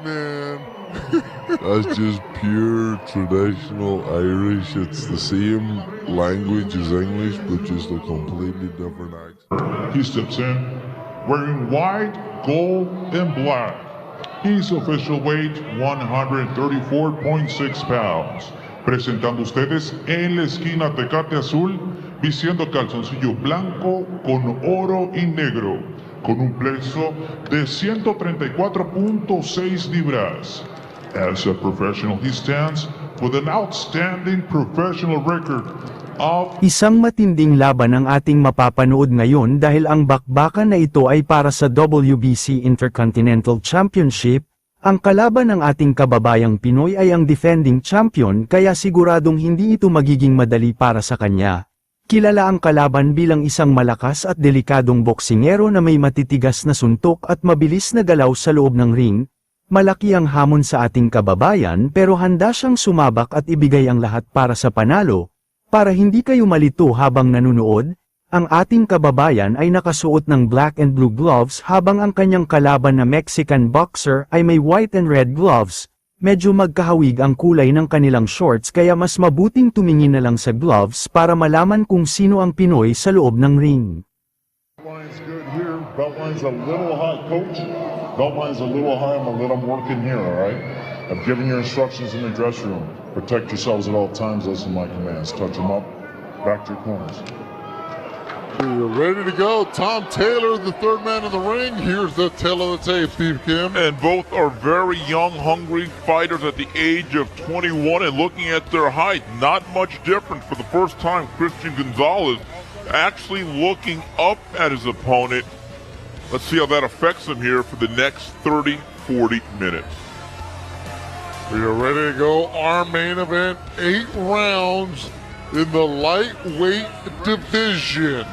man. That's just pure traditional Irish. It's the same language as English, but just a completely different accent. He steps in wearing white, gold, and black. His official weight 134.6 pounds. Presentando ustedes en la esquina Tecate Azul, vistiendo calzoncillo blanco con oro y negro, con un peso de 134.6 libras. As a professional, he stands with an outstanding professional record of Isang matinding laban ang ating mapapanood ngayon dahil ang bakbakan na ito ay para sa WBC Intercontinental Championship. Ang kalaban ng ating kababayang Pinoy ay ang defending champion kaya siguradong hindi ito magiging madali para sa kanya. Kilala ang kalaban bilang isang malakas at delikadong boksingero na may matitigas na suntok at mabilis na galaw sa loob ng ring. Malaki ang hamon sa ating kababayan pero handa siyang sumabak at ibigay ang lahat para sa panalo. Para hindi kayo malito habang nanunood, ang ating kababayan ay nakasuot ng black and blue gloves habang ang kanyang kalaban na Mexican boxer ay may white and red gloves. Medyo magkahawig ang kulay ng kanilang shorts kaya mas mabuting tumingin na lang sa gloves para malaman kung sino ang Pinoy sa loob ng ring. Line's good here. Belt line's a little high, coach. Belt line's a little high. I'm gonna let him work in here, all right? I've given your instructions in the dressing room. Protect yourselves at all times. Listen to my commands. Touch them up. Back to your corners. We're ready to go. Tom Taylor, the third man in the ring. Here's the tale of the tape, Steve Kim. And both are very young, hungry fighters at the age of 21, and looking at their height, not much different. For the first time, Christian Gonzalez actually looking up at his opponent. Let's see how that affects him here for the next 30, 40 minutes. We are ready to go. Our main event, 8 rounds in the lightweight division.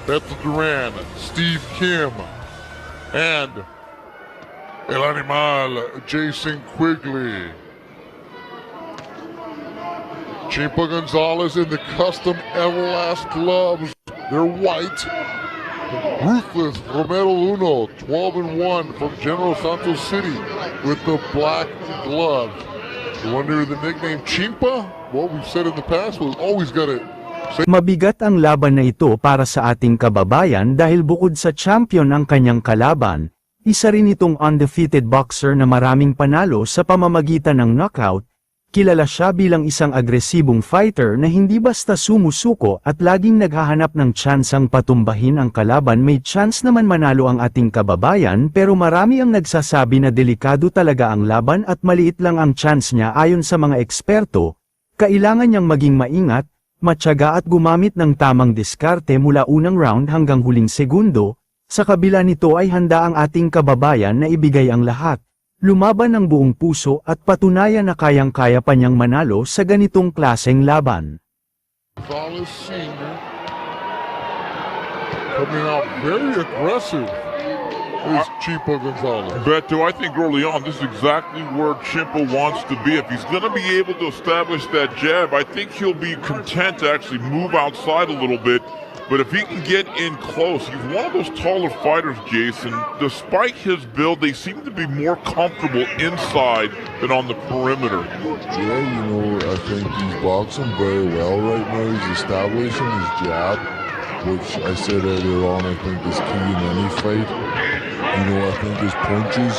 Bethel Duran, Steve Kim, and El Animal, Jason Quigley. Chimpa Gonzalez in the custom Everlast gloves. They're white. Ruthless Romero Luno, 12-1 from General Santos City with the black gloves. You wonder the nickname Chimpa? What we've said in the past, we've always got it. Mabigat ang laban na ito para sa ating kababayan dahil bukod sa champion ang kanyang kalaban, isa rin itong undefeated boxer na maraming panalo sa pamamagitan ng knockout. Kilala siya bilang isang agresibong fighter na hindi basta sumusuko at laging naghahanap ng tsansang patumbahin ang kalaban. May chance naman manalo ang ating kababayan pero marami ang nagsasabi na delikado talaga ang laban at maliit lang ang chance niya ayon sa mga eksperto. Kailangan niyang maging maingat, matyaga at gumamit ng tamang diskarte mula unang round hanggang huling segundo. Sa kabila nito ay handa ang ating kababayan na ibigay ang lahat. Lumaban ng buong puso at patunayan na kayang-kaya pa niyang manalo sa ganitong klaseng laban. Gonzalez Sr. coming out very aggressive is Chimpa Gonzalez. Beto, I think early on, this is exactly where Chimpa wants to be. If he's going to be able to establish that jab, I think he'll be content to actually move outside a little bit. But if he can get in close, he's one of those taller fighters, Jason. Despite his build, they seem to be more comfortable inside than on the perimeter. Yeah, I think he's boxing very well right now. He's establishing his jab, which I said earlier on I think is key in any fight. I think his punches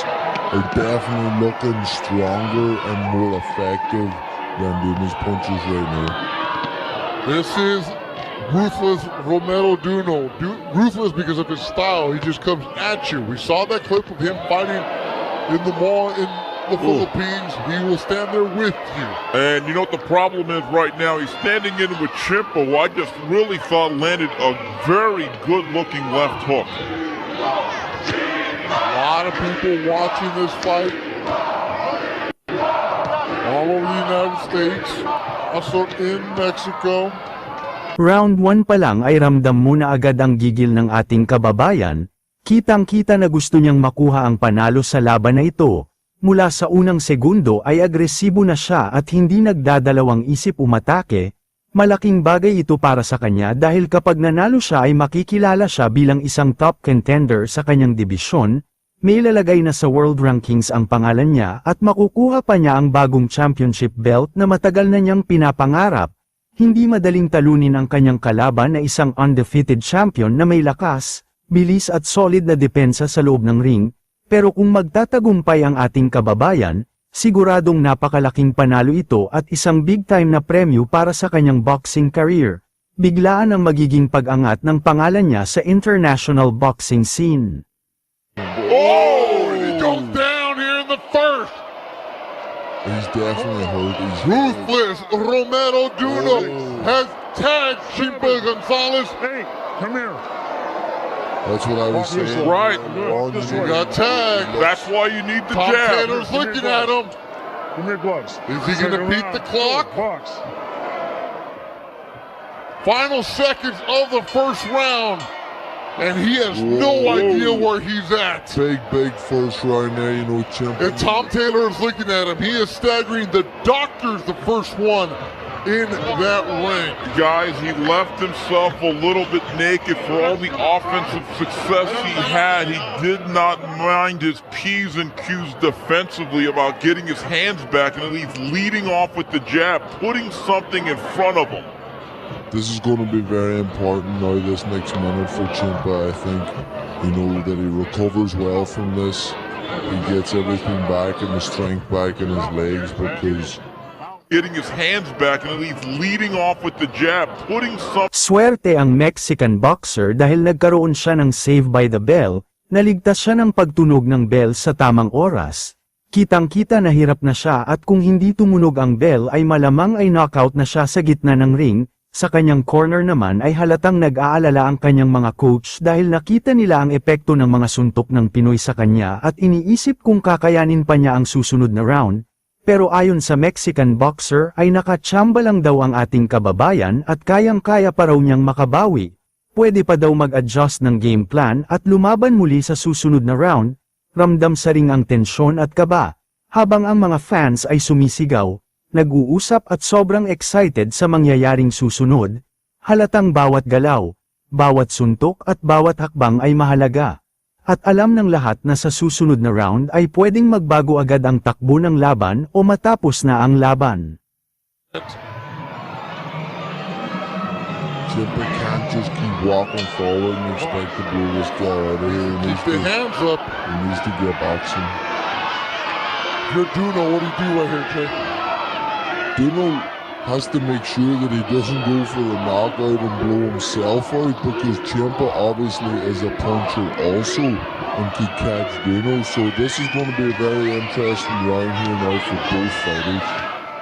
are definitely looking stronger and more effective than doing his punches right now. This is Ruthless Romero Duno. Ruthless because of his style. He just comes at you. We saw that clip of him fighting in the mall in the Philippines. He will stand there with you. And you know what the problem is right now? He's standing in with Chimpa, who I just really thought landed a very good-looking left hook. A lot of people watching this fight all over the United States, also in Mexico. Round 1 pa lang ay ramdam mo na agad ang gigil ng ating kababayan, kitang-kita na gusto niyang makuha ang panalo sa laban na ito. Mula sa unang segundo ay agresibo na siya at hindi nagdadalawang isip umatake. Malaking bagay ito para sa kanya dahil kapag nanalo siya ay makikilala siya bilang isang top contender sa kanyang dibisyon. May lalagay na sa world rankings ang pangalan niya at makukuha pa niya ang bagong championship belt na matagal na niyang pinapangarap. Hindi madaling talunin ang kanyang kalaban na isang undefeated champion na may lakas, bilis at solid na depensa sa loob ng ring, pero kung magtatagumpay ang ating kababayan, siguradong napakalaking panalo ito at isang big-time na premyo para sa kanyang boxing career. Biglaan ang magiging pag-angat ng pangalan niya sa international boxing scene. Oh, he goes down here in the first. He's definitely hurt. He's Ruthless Romero Duno has tagged Chimpa Gonzalez. Hey, come here. That's what I was saying. Right. He got tagged. That's why you need the Tom jab. Taylor's looking at him. Give me your gloves. Is he going to beat the clock? Box. Final seconds of the first round. And he has no idea where he's at. Big first round there, you know, Chimpa. And Tom Taylor is looking at him. He is staggering. The doctor's the first one in that ring. Guys, he left himself a little bit naked for all the offensive success he had. He did not mind his P's and Q's defensively about getting his hands back and at least leading off with the jab, putting something in front of him. This is going to be very important now, this next minute for Chimpa. I think, you know, that he recovers well from this. He gets everything back and the strength back in his legs because... Getting his hands back and at least leading off with the jab, putting something... Swerte ang Mexican boxer dahil nagkaroon siya ng save by the bell, naligtas siya ng pagtunog ng bell sa tamang oras. Kitang-kita na hirap na siya at kung hindi tumunog ang bell ay malamang ay knockout na siya sa gitna ng ring. Sa kanyang corner naman ay halatang nag-aalala ang kanyang mga coach dahil nakita nila ang epekto ng mga suntok ng Pinoy sa kanya at iniisip kung kakayanin pa niya ang susunod na round. Pero ayon sa Mexican boxer ay nakachamba lang daw ang ating kababayan at kayang-kaya pa raw niyang makabawi. Pwede pa daw mag-adjust ng game plan at lumaban muli sa susunod na round. Ramdam sa ring ang tensyon at kaba, habang ang mga fans ay sumisigaw. Nag-uusap at sobrang excited sa mangyayaring susunod, halatang bawat galaw, bawat suntok at bawat hakbang ay mahalaga. At alam ng lahat na sa susunod na round ay pwedeng magbago agad ang takbo ng laban o matapos na ang laban. Chimpa can't just keep walking forward and expect to blow this guy out of here. Keep the hands up. He needs to get boxing. You're Duno, what do you do right here, Jay? Duno has to make sure that he doesn't go for the knockout and blow himself out because Chimpa obviously is a puncher also and could catch Duno. So this is going to be a very interesting round here now for both fighters.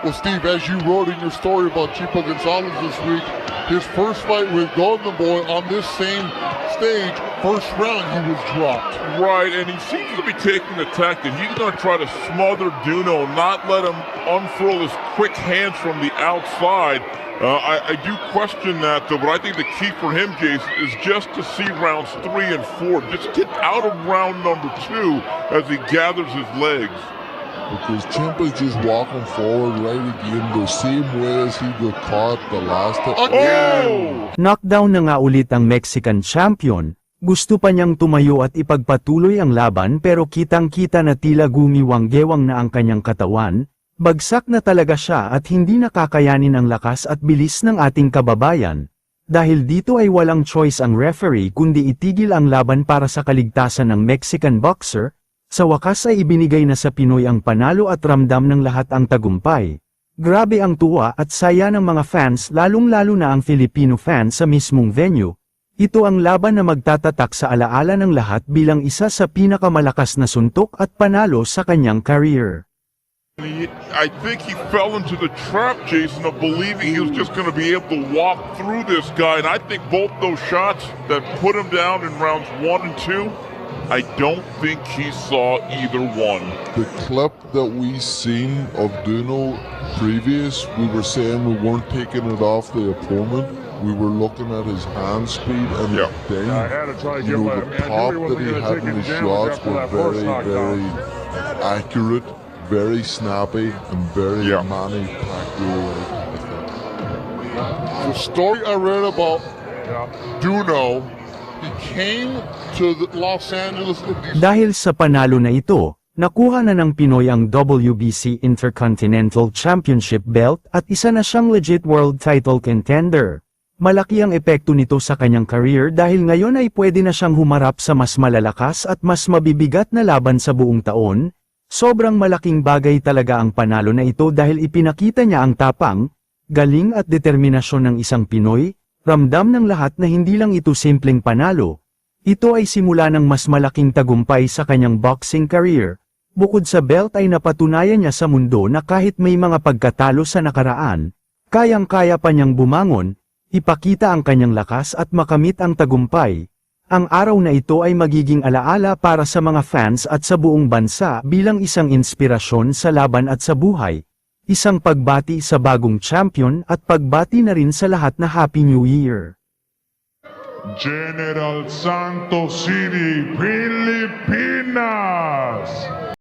Well, Steve, as you wrote in your story about Chimpa Gonzalez this week, his first fight with Golden Boy on this same stage, first round he was dropped. Right, and he seems to be taking the tactic. He's going to try to smother Duno, not let him unfurl his quick hands from the outside. I do question that, though, but I think the key for him, Jason, is just to see rounds 3 and 4. Just get out of round number 2 as he gathers his legs. Because Chimpa's just walking forward right again the same way as he got caught the last time. Again! Knockdown na nga ulit ang Mexican champion. Gusto pa niyang tumayo at ipagpatuloy ang laban pero kitang-kita na tila gumiwang-gewang na ang kanyang katawan. Bagsak na talaga siya at hindi nakakayanin ang lakas at bilis ng ating kababayan. Dahil dito ay walang choice ang referee kundi itigil ang laban para sa kaligtasan ng Mexican boxer. Sa wakas ay ibinigay na sa Pinoy ang panalo at ramdam ng lahat ang tagumpay. Grabe ang tuwa at saya ng mga fans lalong-lalo na ang Filipino fans sa mismong venue. Ito ang laban na magtatatak sa alaala ng lahat bilang isa sa pinakamalakas na suntok at panalo sa kanyang career. I think he fell into the trap, Jason, of believing he was just going to be able to walk through this guy. And I think both those shots that put him down in rounds 1 and 2, I don't think he saw either one. The clip that we seen of Duno previous, we were saying we weren't taking it off the opponent. We were looking at his hand speed and Yeah. then, I had to try to you give know, him the I pop knew he that he wasn't had gonna in his take any damage shots after were that first very, knockdown. very accurate, very snappy, and very Yeah. Manny Pacquiao. I think. The story I read about Duno He came to Los Angeles in December. Dahil sa panalo na ito, nakuha na ng Pinoy ang WBC Intercontinental Championship belt at isa na siyang legit world title contender. Malaki ang epekto nito sa kanyang career dahil ngayon ay pwede na siyang humarap sa mas malalakas at mas mabibigat na laban sa buong taon. Sobrang malaking bagay talaga ang panalo na ito dahil ipinakita niya ang tapang, galing at determinasyon ng isang Pinoy. Ramdam ng lahat na hindi lang ito simpleng panalo. Ito ay simula ng mas malaking tagumpay sa kanyang boxing career. Bukod sa belt ay napatunayan niya sa mundo na kahit may mga pagkatalo sa nakaraan, kayang-kaya pa niyang bumangon, ipakita ang kanyang lakas at makamit ang tagumpay. Ang araw na ito ay magiging alaala para sa mga fans at sa buong bansa bilang isang inspirasyon sa laban at sa buhay. Isang pagbati sa bagong champion at pagbati na rin sa lahat na Happy New Year. General Santos City, Pilipinas.